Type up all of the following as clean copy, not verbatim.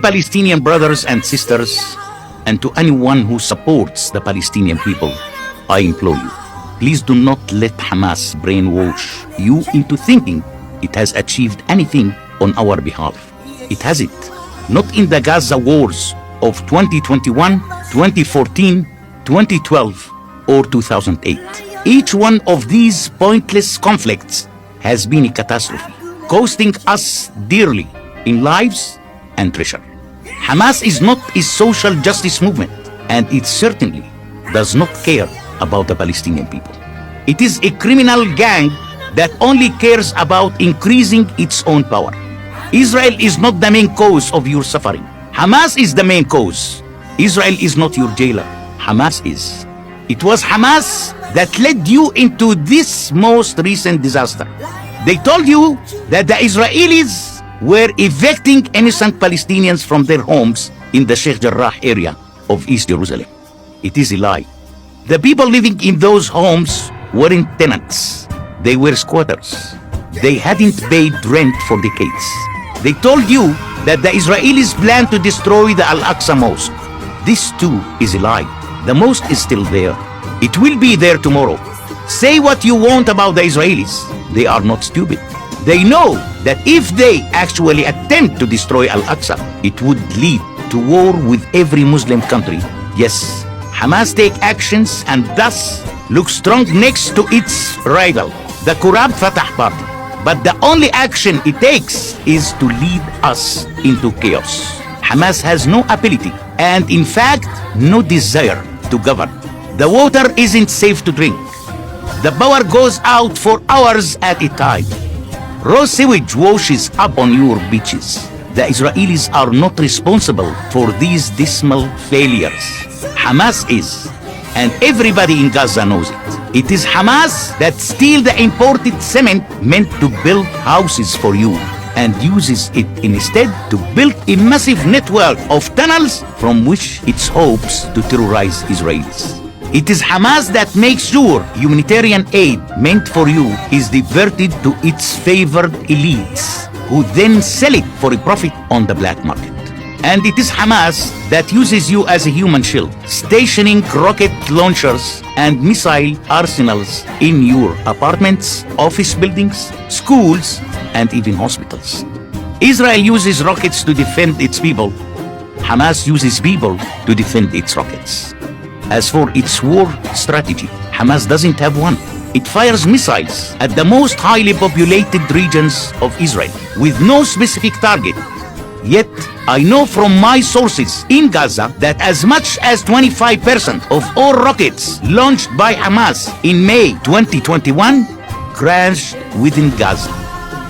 Palestinian brothers and sisters, and to anyone who supports the Palestinian people, I implore you, please do not let Hamas brainwash you into thinking it has achieved anything on our behalf. It hasn't. Not in the Gaza wars of 2021, 2014, 2012, or 2008. Each one of these pointless conflicts has been a catastrophe, costing us dearly in lives and treasure. Hamas is not a social justice movement, and it certainly does not care about the Palestinian people. It is a criminal gang that only cares about increasing its own power. Israel is not the main cause of your suffering. Hamas is the main cause. Israel is not your jailer. Hamas is. It was Hamas that led you into this most recent disaster. They told you that the Israelis were evicting innocent Palestinians from their homes in the Sheikh Jarrah area of East Jerusalem. It is a lie. The people living in those homes weren't tenants. They were squatters. They hadn't paid rent for decades. They told you that the Israelis plan to destroy the Al-Aqsa Mosque. This too is a lie. The mosque is still there. It will be there tomorrow. Say what you want about the Israelis. They are not stupid. They know that if they actually attempt to destroy Al-Aqsa, it would lead to war with every Muslim country. Yes, Hamas take actions and thus look strong next to its rival, the corrupt Fatah party. But the only action it takes is to lead us into chaos. Hamas has no ability and in fact no desire to govern. The water isn't safe to drink. The power goes out for hours at a time. Raw sewage washes up on your beaches. The Israelis are not responsible for these dismal failures. Hamas is, and everybody in Gaza knows it. It is Hamas that steals the imported cement meant to build houses for you and uses it instead to build a massive network of tunnels from which it hopes to terrorize Israelis. It is Hamas that makes sure humanitarian aid meant for you is diverted to its favored elites, who then sell it for a profit on the black market. And it is Hamas that uses you as a human shield, stationing rocket launchers and missile arsenals in your apartments, office buildings, schools, and even hospitals. Israel uses rockets to defend its people. Hamas uses people to defend its rockets. As for its war strategy, Hamas doesn't have one. It fires missiles at the most highly populated regions of Israel with no specific target. Yet, I know from my sources in Gaza that as much as 25% of all rockets launched by Hamas in May 2021 crashed within Gaza.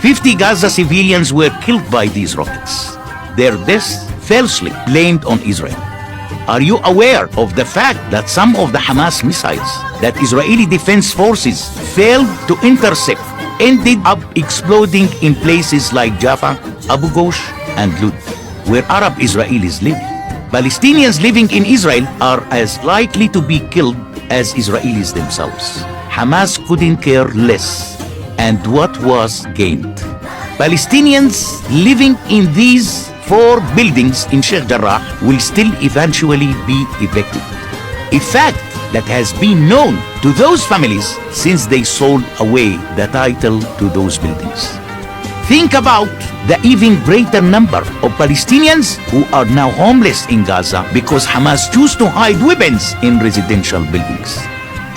50 Gaza civilians were killed by these rockets. Their deaths falsely blamed on Israel. Are you aware of the fact that some of the Hamas missiles that Israeli defense forces failed to intercept ended up exploding in places like Jaffa, Abu Ghosh, and Lud, where Arab Israelis live? Palestinians living in Israel are as likely to be killed as Israelis themselves. Hamas couldn't care less, and what was gained? Palestinians living in these 4 buildings in Sheikh Jarrah will still eventually be evicted. A fact that has been known to those families since they sold away the title to those buildings. Think about the even greater number of Palestinians who are now homeless in Gaza because Hamas choose to hide weapons in residential buildings.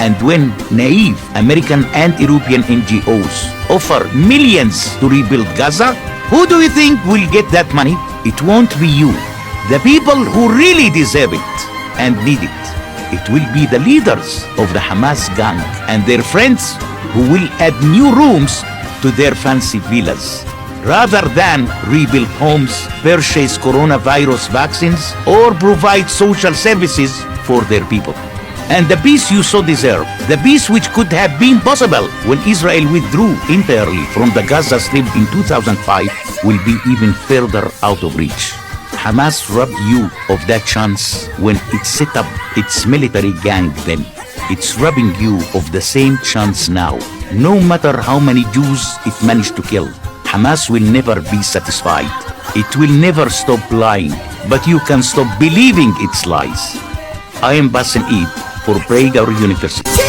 And when naive American and European NGOs offer millions to rebuild Gaza, who do you think will get that money? It won't be you, the people who really deserve it and need it. It will be the leaders of the Hamas gang and their friends who will add new rooms to their fancy villas, rather than rebuild homes, purchase coronavirus vaccines, or provide social services for their people. And the peace you so deserve, the peace which could have been possible when Israel withdrew entirely from the Gaza Strip in 2005, will be even further out of reach. Hamas robbed you of that chance when it set up its military gang then. It's robbing you of the same chance now, no matter how many Jews it managed to kill. Hamas will never be satisfied. It will never stop lying, but you can stop believing its lies. I am Bassem for Prager University.